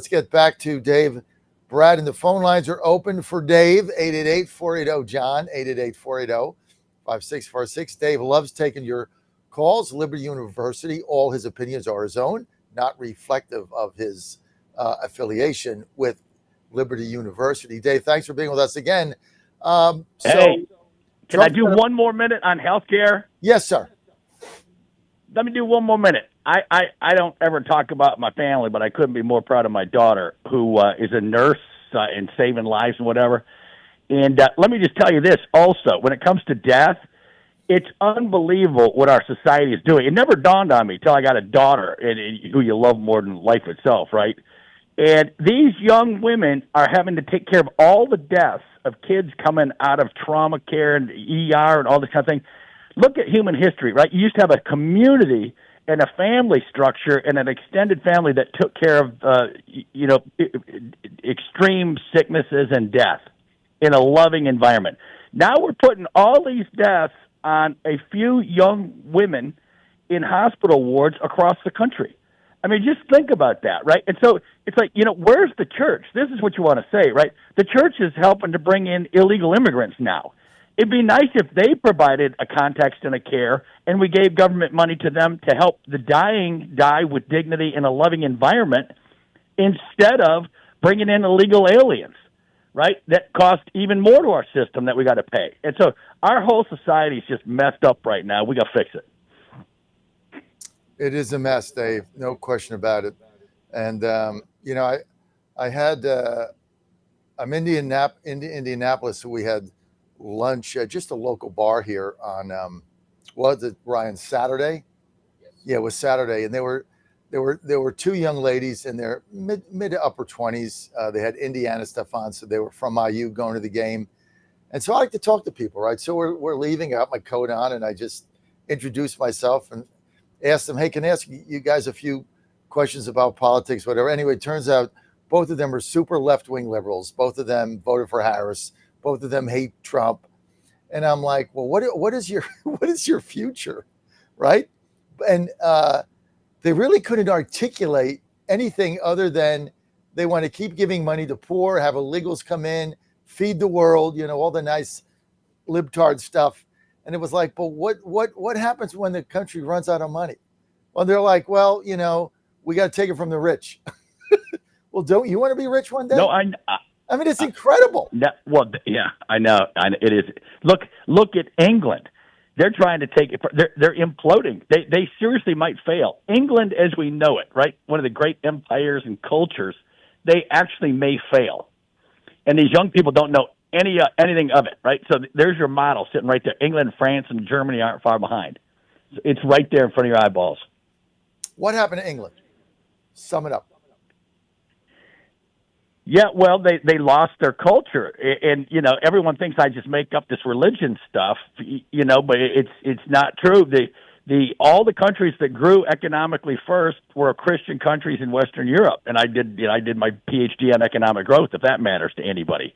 Let's get back to Dave Brat, and the phone lines are open for Dave. 888-480-JOHN, 888-480-5646. Dave loves taking your calls. Liberty University, all his opinions are his own, not reflective of his affiliation with Liberty University. Dave, thanks for being with us again. Hey, can I do one more minute on healthcare? Yes, sir. Let me do one more minute. I don't ever talk about my family, but I couldn't be more proud of my daughter, who is a nurse and saving lives and whatever. And let me just tell you this also. When it comes to death, it's unbelievable what our society is doing. It never dawned on me till I got a daughter who you love more than life itself, right? And these young women are having to take care of all the deaths of kids coming out of trauma care and ER and all this kind of thing. Look at human history, right? You used to have a community and a family structure and an extended family that took care of, extreme sicknesses and death in a loving environment. Now we're putting all these deaths on a few young women in hospital wards across the country. I mean, just think about that, right? And so it's like, where's the church? This is what you want to say, right? The church is helping to bring in illegal immigrants now. It'd be nice if they provided a context and a care, and we gave government money to them to help the dying die with dignity in a loving environment instead of bringing in illegal aliens, right? That cost even more to our system that we got to pay. And so our whole society is just messed up right now. We got to fix it. It is a mess, Dave. No question about it. And, I'm in Indianapolis, so we had lunch at just a local bar here on, was it, Ryan, Saturday? Yeah, it was Saturday. And there were two young ladies in their mid to upper 20s. They had Indiana stuff on, so they were from IU going to the game. And so I like to talk to people, right? So we're leaving, I got my coat on, and I just introduced myself and asked them, hey, can I ask you guys a few questions about politics, whatever. Anyway, it turns out both of them are super left-wing liberals. Both of them voted for Harris. Both of them hate Trump. And I'm like, well, what is your future, right? And they really couldn't articulate anything other than they want to keep giving money to poor, have illegals come in, feed the world, all the nice libtard stuff. And it was like, but what happens when the country runs out of money? Well, they're like, well, we got to take it from the rich. Well, don't you want to be rich one day? No, I mean, it's incredible. Well, yeah, I know. It is. Look at England. They're trying to take it. They're imploding. They seriously might fail. England, as we know it, right? One of the great empires and cultures, they actually may fail. And these young people don't know anything of it, right? So there's your model sitting right there. England, France, and Germany aren't far behind. It's right there in front of your eyeballs. What happened to England? Sum it up. Yeah, well, they lost their culture, and everyone thinks I just make up this religion stuff, but it's not true. All the countries that grew economically first were Christian countries in Western Europe, and I did my PhD on economic growth, if that matters to anybody.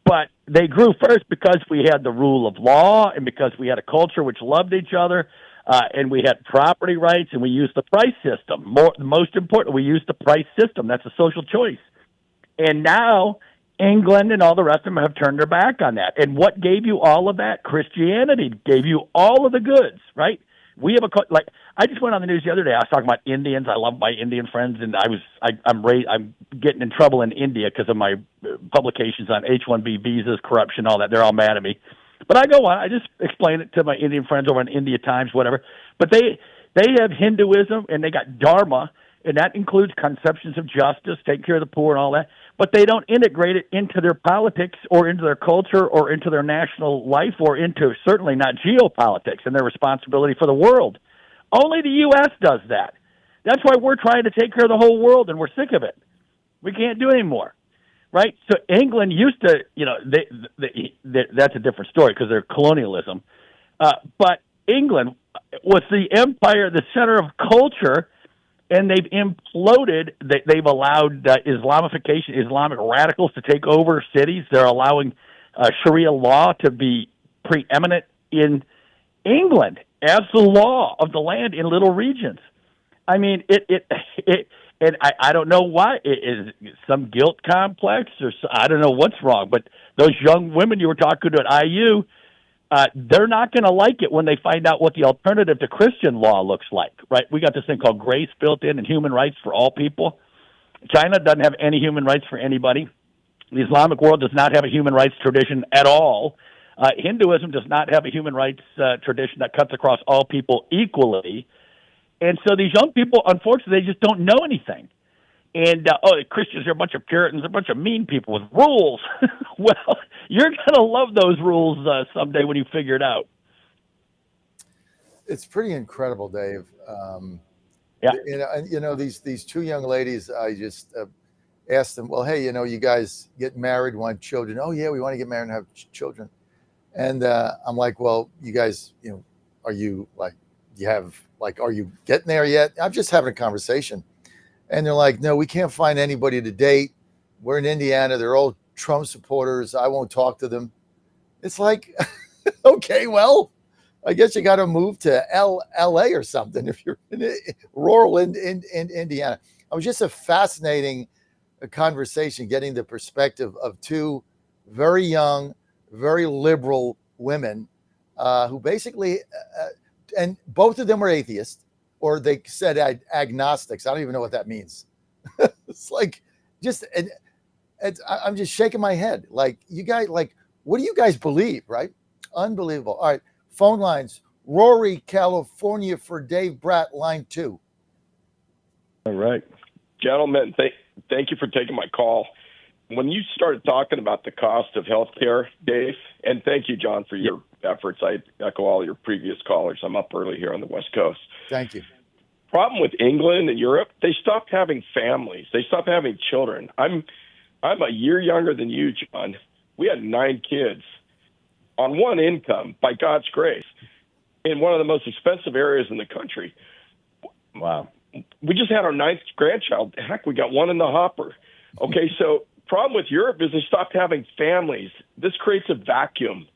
But they grew first because we had the rule of law, and because we had a culture which loved each other, and we had property rights, and we used the price system. Most important, we used the price system. That's a social choice. And now England and all the rest of them have turned their back on that. And what gave you all of that? Christianity gave you all of the goods, right? We have I just went on the news the other day. I was talking about Indians. I love my Indian friends, and I'm getting in trouble in India because of my publications on H-1B visas, corruption, all that. They're all mad at me. But I go on. I just explain it to my Indian friends over in India Times, whatever. But they have Hinduism, and they got Dharma, and that includes conceptions of justice, taking care of the poor and all that. But they don't integrate it into their politics or into their culture or into their national life or into certainly not geopolitics and their responsibility for the world. Only the U.S. does that. That's why we're trying to take care of the whole world, and we're sick of it. We can't do it anymore, right? So England used to, that's a different story because they're colonialism. But England was the empire, the center of culture, and they've imploded. They've allowed Islamification, Islamic radicals to take over cities. They're allowing Sharia law to be preeminent in England as the law of the land in little regions. I mean, And I don't know why. Is some guilt complex or I don't know what's wrong. But those young women you were talking to at IU, they're not going to like it when they find out what the alternative to Christian law looks like, right? We got this thing called grace built in and human rights for all people. China doesn't have any human rights for anybody. The Islamic world does not have a human rights tradition at all. Hinduism does not have a human rights tradition that cuts across all people equally. And so these young people, unfortunately, they just don't know anything. And, Christians are a bunch of Puritans, a bunch of mean people with rules. Well, you're going to love those rules someday when you figure it out. It's pretty incredible, Dave. Yeah. These two young ladies, I just asked them, well, hey, you guys get married, want children. Oh, yeah, we want to get married and have children. And I'm like, well, you guys, are you like, are you getting there yet? I'm just having a conversation. And they're like, no, we can't find anybody to date. We're in Indiana. They're all Trump supporters. I won't talk to them. It's like, okay, well, I guess you got to move to LA or something if you're in rural in Indiana. It was just a fascinating conversation, getting the perspective of two very young, very liberal women who basically, and both of them were atheists, or they said agnostics. I don't even know what that means. It's like, I'm just shaking my head. Like, you guys, like, what do you guys believe, right? Unbelievable. All right, phone lines. Rory, California for Dave Brat, line 2. All right. Gentlemen, thank you for taking my call. When you started talking about the cost of healthcare, Dave, and thank you, John, for your efforts. I echo all your previous callers. I'm up early here on the West Coast. Thank you. Problem with England and Europe, they stopped having families. They stopped having children. I'm a year younger than you, John. We had 9 kids on one income, by God's grace, in one of the most expensive areas in the country. Wow. We just had our 9th grandchild. Heck, we got one in the hopper. Okay, so problem with Europe is they stopped having families. This creates a vacuum.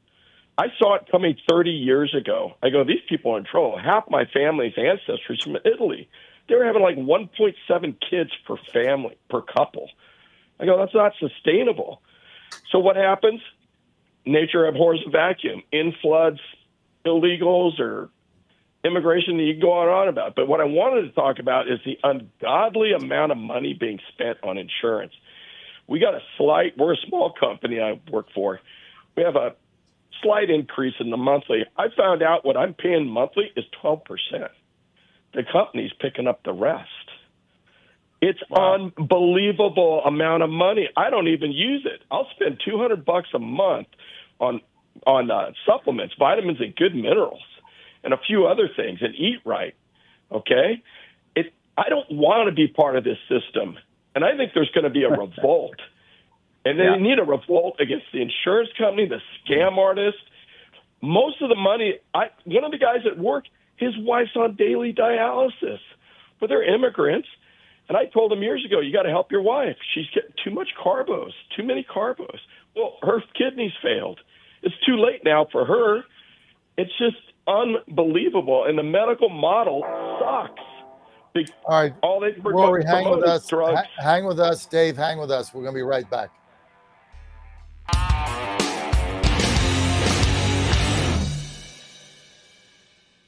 I saw it coming 30 years ago. I go, these people are in trouble. Half my family's ancestors from Italy. They were having like 1.7 kids per family, per couple. I go, that's not sustainable. So what happens? Nature abhors a vacuum. In floods, illegals, or immigration that you can go on and on about. But what I wanted to talk about is the ungodly amount of money being spent on insurance. We're a small company I work for. We have a slight increase in the monthly. I found out what I'm paying monthly is 12%. The company's picking up the rest. It's unbelievable amount of money. I don't even use it. I'll spend $200 a month on supplements, vitamins, and good minerals, and a few other things, and eat right. Okay, I don't want to be part of this system, and I think there's going to be a revolt. And they need a revolt against the insurance company, the scam artist. Most of the money, one of the guys at work, his wife's on daily dialysis, but they're immigrants. And I told him years ago, you got to help your wife. She's getting too many carbos. Well, her kidneys failed. It's too late now for her. It's just unbelievable. And the medical model sucks. All right, Rory, hang with us. Drugs. Hang with us, Dave. Hang with us. We're going to be right back.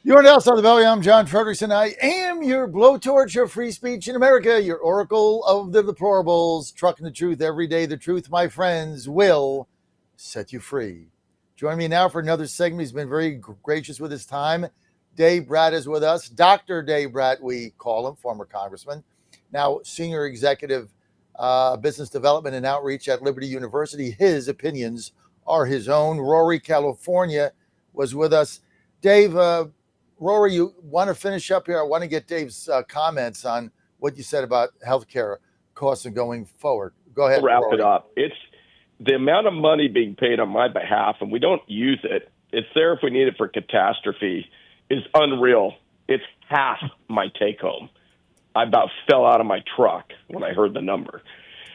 You're an outside the Belly. I'm John Fredericks, and I am your blowtorch of free speech in America, your oracle of the deplorables, trucking the truth every day. The truth, my friends, will set you free. Join me now for another segment. He's been very gracious with his time. Dave Brat is with us. Dr. Dave Brat, we call him, former congressman, now senior executive business development and outreach at Liberty University. His opinions are his own. Rory, California, was with us. Dave, Rory, you want to finish up here? I want to get Dave's comments on what you said about healthcare costs and going forward. Go ahead. I'll wrap Rory. it up. It's the amount of money being paid on my behalf, and we don't use it. It's there if we need it for catastrophe. Is unreal. It's half my take home. I about fell out of my truck when I heard the number.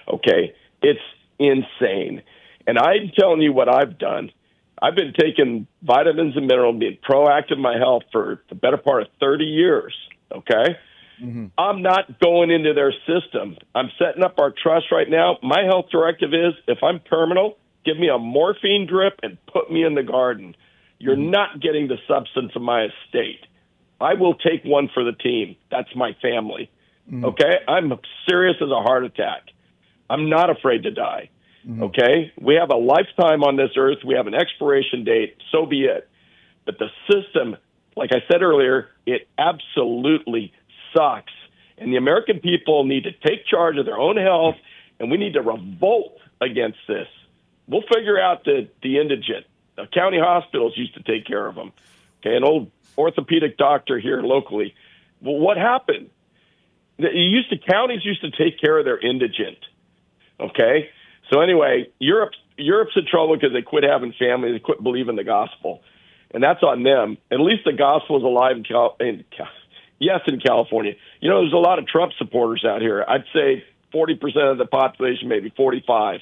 Okay, it's insane. And I'm telling you what I've done. I've been taking vitamins and minerals, being proactive in my health for the better part of 30 years, okay? Mm-hmm. I'm not going into their system. I'm setting up our trust right now. My health directive is if I'm terminal, give me a morphine drip and put me in the garden. You're not getting the substance of my estate. I will take one for the team. That's my family. Okay? I'm serious as a heart attack. I'm not afraid to die. Okay? We have a lifetime on this earth. We have an expiration date. So be it. But the system, like I said earlier, it absolutely sucks. And the American people need to take charge of their own health, and we need to revolt against this. We'll figure out the indigent. The county hospitals used to take care of them. Okay, an old orthopedic doctor here locally. Well, what happened? Counties used to take care of their indigent. Okay, so anyway, Europe's in trouble because they quit having families, they quit believing the gospel, and that's on them. At least the gospel is alive in California. You know, there's a lot of Trump supporters out here. I'd say 40% of the population, maybe 45.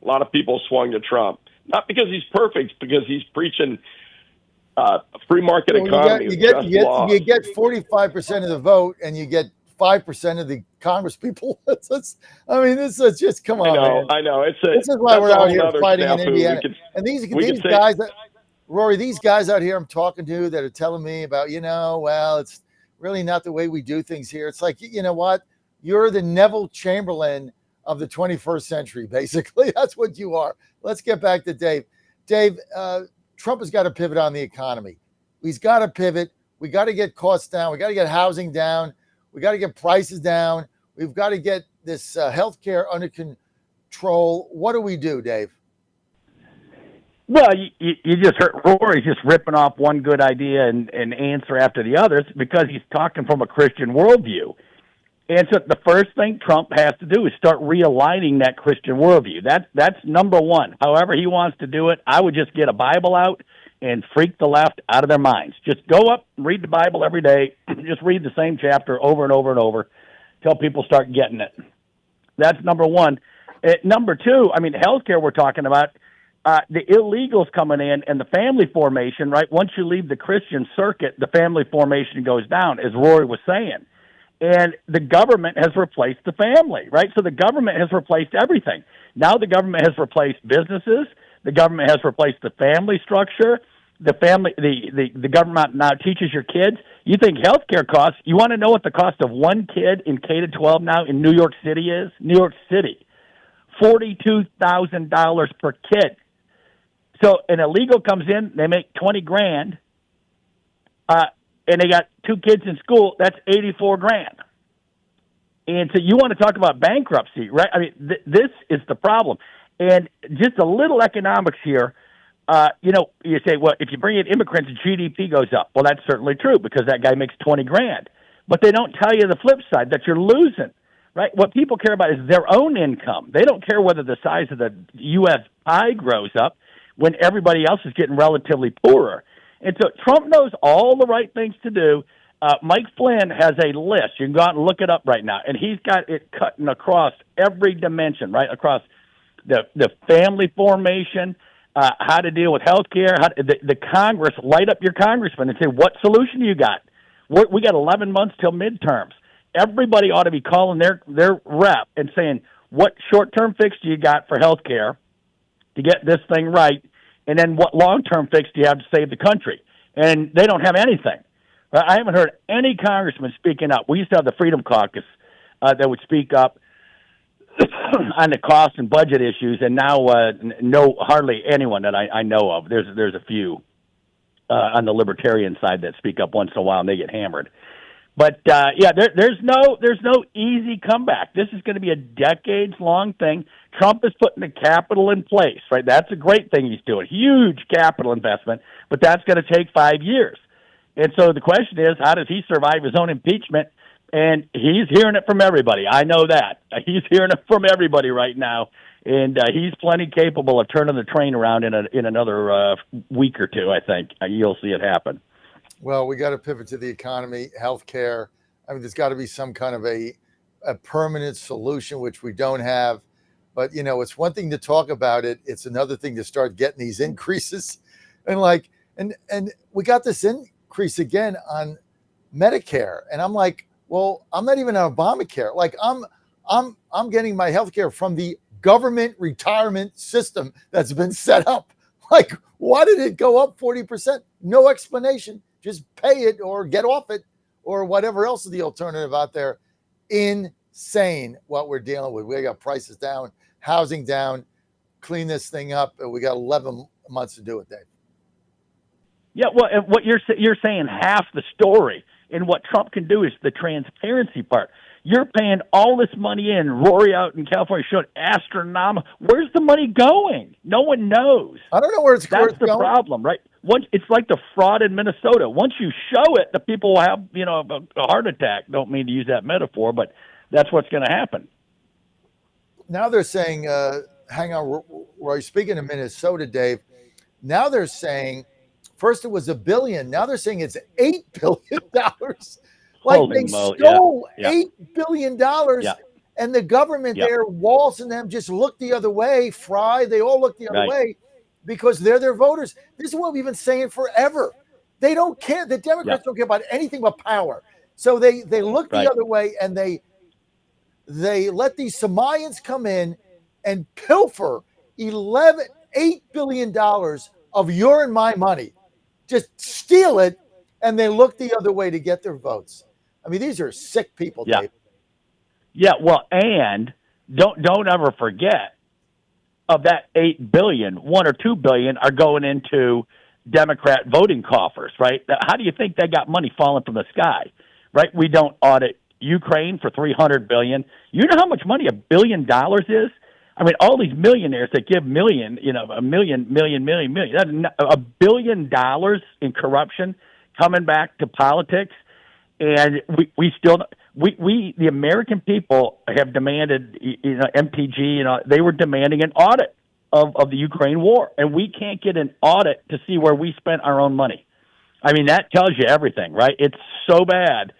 A lot of people swung to Trump, not because he's perfect, because he's preaching free market economy. You get 45% of the vote, and you get 5% of the Congress people. I mean, this is just, come on, man. I know. This is why we're out here fighting in Indiana. And these guys, Rory, these guys out here I'm talking to that are telling me about, well, it's really not the way we do things here. It's like, you know what? You're the Neville Chamberlain of the 21st century, basically. That's what you are. Let's get back to Dave. Dave, Trump has got to pivot on the economy. He's got to pivot. We got to get costs down. We got to get housing down. We got to get prices down. We've got to get this healthcare under control. What do we do, Dave? Well, you just heard Rory just ripping off one good idea and answer after the others because he's talking from a Christian worldview. And so the first thing Trump has to do is start realigning that Christian worldview. That's number one. However he wants to do it, I would just get a Bible out and freak the left out of their minds. Just go up, read the Bible every day, just read the same chapter over and over and over till people start getting it. That's number one. Number two, I mean, healthcare we're talking about, the illegals coming in and the family formation, right? Once you leave the Christian circuit, the family formation goes down, as Rory was saying. And the government has replaced the family, right? So the government has replaced everything. Now the government has replaced businesses. The government has replaced the family structure. The government now teaches your kids. You think healthcare costs, you want to know what the cost of one kid in K-12 now in New York City is? New York City, $42,000 per kid. So an illegal comes in, they make $20,000, and they got two kids in school. That's $84,000. And so you want to talk about bankruptcy, right? I mean, this is the problem. And just a little economics here. You say, well, if you bring in immigrants, GDP goes up. Well, that's certainly true because that guy makes $20,000. But they don't tell you the flip side that you're losing, right? What people care about is their own income. They don't care whether the size of the U.S. pie grows up when everybody else is getting relatively poorer. And so Trump knows all the right things to do. Mike Flynn has a list. You can go out and look it up right now. And he's got it cutting across every dimension, right? Across the family formation, how to deal with health care, the Congress, light up your congressman and say, what solution you got? We got 11 months till midterms. Everybody ought to be calling their rep and saying, what short-term fix do you got for health care to get this thing right? And then what long-term fix do you have to save the country? And they don't have anything. I haven't heard any congressman speaking up. We used to have the Freedom Caucus that would speak up on the cost and budget issues, and now hardly anyone that I know of. There's a few on the libertarian side that speak up once in a while, and they get hammered. But there's no easy comeback. This is going to be a decades-long thing. Trump is putting the capital in place, right? That's a great thing he's doing. Huge capital investment, but that's going to take 5 years. And so the question is, how does he survive his own impeachment? And he's hearing it from everybody. I know that. He's hearing it from everybody right now, and he's plenty capable of turning the train around in another week or two, I think. You'll see it happen. Well, we got to pivot to the economy, healthcare. I mean, there's got to be some kind of a permanent solution, which we don't have. But, it's one thing to talk about it. It's another thing to start getting these increases. And we got this increase again on Medicare. And I'm like, Well, I'm not even on Obamacare. Like I'm getting my health care from the government retirement system that's been set up. Like, why did it go up 40%? No explanation. Just pay it or get off it or whatever else is the alternative out there. Insane what we're dealing with. We got prices down, housing down, clean this thing up. And we got 11 months to do it, Dave. Yeah, well, and what you're saying half the story, and what Trump can do is the transparency part. You're paying all this money in. Rory out in California showed astronomical. Where's the money going? No one knows. I don't know where it's That's the going. problem, right? It's like the fraud in Minnesota. Once you show it, the people will have a heart attack. Don't mean to use that metaphor, but that's what's going to happen. Now they're saying, hang on, Roy. Speaking of Minnesota, Dave. Now they're saying, first it was $1 billion. Now they're saying it's $8 billion. Like Holy they moly, stole yeah. $8 billion, Yeah. and the government there, Walz and them, just look the other way. Fry, they all look the other way because they're their voters. This is what we've been saying forever. They don't care. The Democrats don't care about anything but power. So they look the other way, and they let these Somalians come in and pilfer $8 billion of your and my money. Just steal it, and they look the other way to get their votes. I mean, these are sick people, Dave. Yeah, well, and don't ever forget, of that $8 billion, $1 or $2 billion are going into Democrat voting coffers, right? How do you think they got money falling from the sky, right? We don't audit Ukraine for $300 billion. You know how much money $1 billion is? I mean, all these millionaires that give million, $1 million. That's $1 billion in corruption coming back to politics, and we still the American people have demanded, MTG, they were demanding an audit of the Ukraine war, and we can't get an audit to see where we spent our own money. I mean, that tells you everything, right? It's so bad,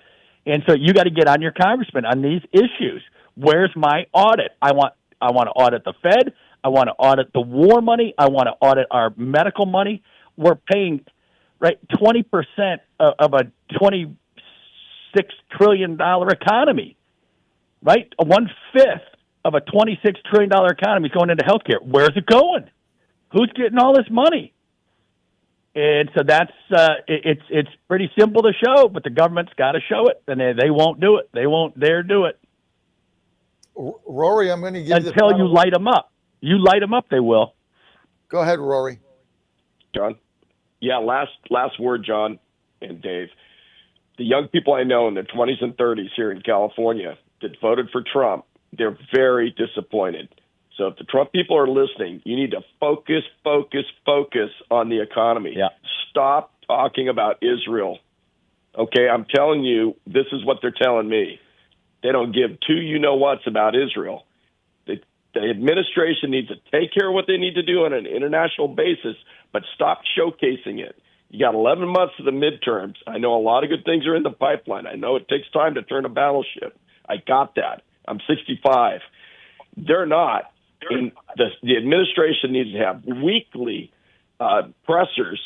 and so you got to get on your congressman on these issues. Where's my audit? I want to audit the Fed. I want to audit the war money. I want to audit our medical money. We're paying, right, 20% of a $26 trillion economy, right? 1/5 of a $26 trillion economy is going into healthcare. Where's it going? Who's getting all this money? And so that's it's pretty simple to show, but the government's got to show it, and they won't do it. They won't dare do it. Rory, I'm going to give until you light them up. You light them up, they will. Go ahead, Rory. John. Yeah, last word, John and Dave. The young people I know in their 20s and 30s here in California that voted for Trump, they're very disappointed. So if the Trump people are listening, you need to focus on the economy. Yeah. Stop talking about Israel. Okay, I'm telling you, this is what they're telling me. They don't give two you-know-whats about Israel. The administration needs to take care of what they need to do on an international basis, but stop showcasing it. You got 11 months to the midterms. I know a lot of good things are in the pipeline. I know it takes time to turn a battleship. I got that. I'm 65. They're not. And the administration needs to have weekly pressers,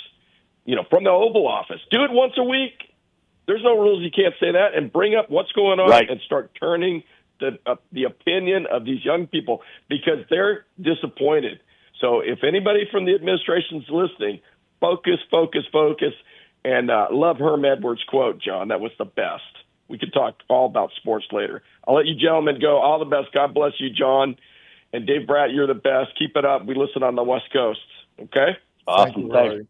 from the Oval Office. Do it once a week. There's no rules. You can't say that. And bring up what's going on and start turning the opinion of these young people because they're disappointed. So if anybody from the administration's listening, focus. And love Herm Edwards' quote, John. That was the best. We could talk all about sports later. I'll let you gentlemen go. All the best. God bless you, John. And Dave Brat, you're the best. Keep it up. We listen on the West Coast. Okay? Awesome. Thanks.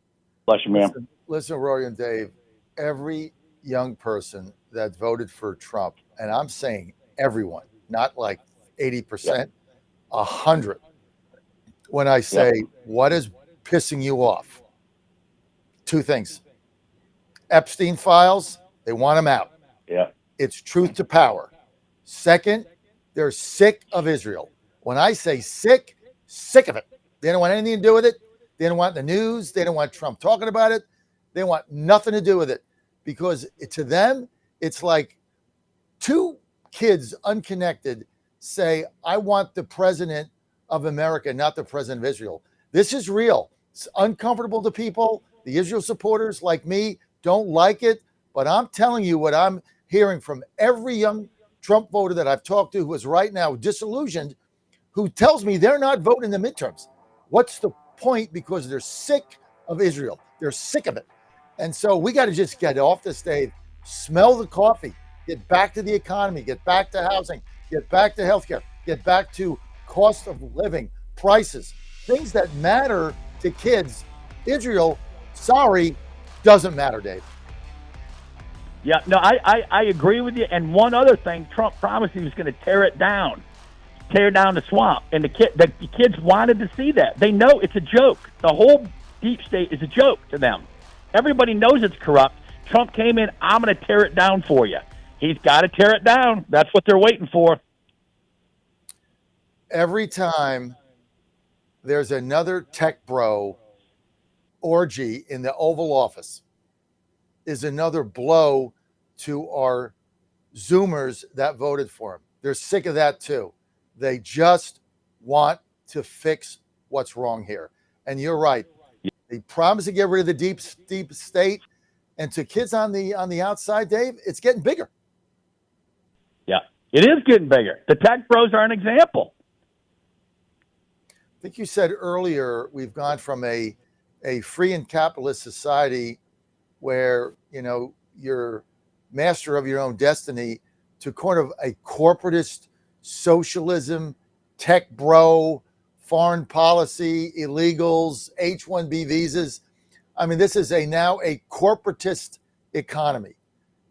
Bless you, man. Listen, Rory and Dave, every young person that voted for Trump, and I'm saying everyone, not like 80%, 100. When I say, what is pissing you off? Two things. Epstein files, they want them out. Yeah. It's truth to power. Second, they're sick of Israel. When I say sick of it. They don't want anything to do with it. They don't want the news. They don't want Trump talking about it. They want nothing to do with it because to them, it's like two kids unconnected say, I want the president of America, not the president of Israel. This is real. It's uncomfortable to people. The Israel supporters like me don't like it, but I'm telling you what hearing from every young Trump voter that I've talked to who is right now disillusioned, who tells me they're not voting in the midterms. What's the point? Because they're sick of Israel. They're sick of it. And so we got to just get off this, Dave, smell the coffee, get back to the economy, get back to housing, get back to healthcare, get back to cost of living, prices, things that matter to kids. Israel, sorry, doesn't matter, Dave. Yeah, no, I agree with you. And one other thing, Trump promised he was going to tear down the swamp, and the kids wanted to see that. They know it's a joke. The whole deep state is a joke to them. Everybody knows it's corrupt. Trump came in, I'm going to tear it down for you. He's got to tear it down. That's what they're waiting for. Every time there's another tech bro orgy in the Oval Office is another blow to our Zoomers that voted for him. They're sick of that too. They just want to fix what's wrong here. And you're right. They promised to get rid of the deep state, and to kids on the outside, Dave, it's getting bigger. Yeah, it is getting bigger. The tech bros are an example. I think you said earlier we've gone from a free and capitalist society where you're master of your own destiny to kind of a corporatist socialism, tech bro, foreign policy, illegals, H-1B visas. I mean, this is now a corporatist economy.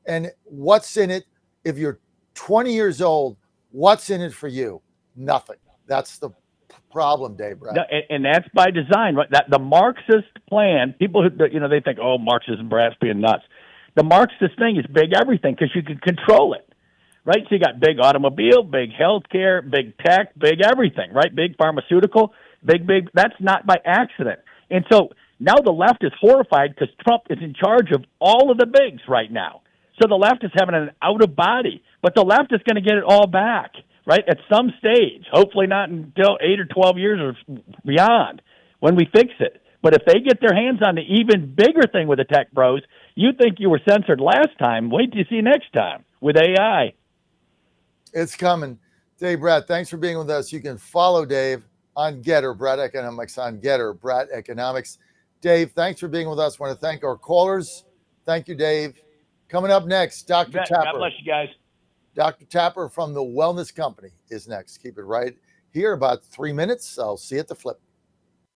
And what's in it? If you're 20 years old, what's in it for you? Nothing. That's the problem, Dave. Right? No, and that's by design, right? That the Marxist plan. People who they think, oh, Marxism, Brat's being nuts. The Marxist thing is big everything because you can control it, right? So you got big automobile, big healthcare, big tech, big everything, right? Big pharmaceutical, big. That's not by accident. And so now the left is horrified because Trump is in charge of all of the bigs right now. So the left is having an out of body, but the left is going to get it all back, right? At some stage, hopefully not until 8 or 12 years or beyond when we fix it. But if they get their hands on the even bigger thing with the tech bros, you think you were censored last time. Wait till you see next time with AI. It's coming. Dave Brat, thanks for being with us. You can follow Dave on Getter, Brat Economics on Getter, Brat Economics. Dave, thanks for being with us. I want to thank our callers. Thank you, Dave. Coming up next, Dr. Tapper. God bless you guys. Dr. Tapper from the Wellness Company is next. Keep it right here, about 3 minutes. I'll see you at the flip.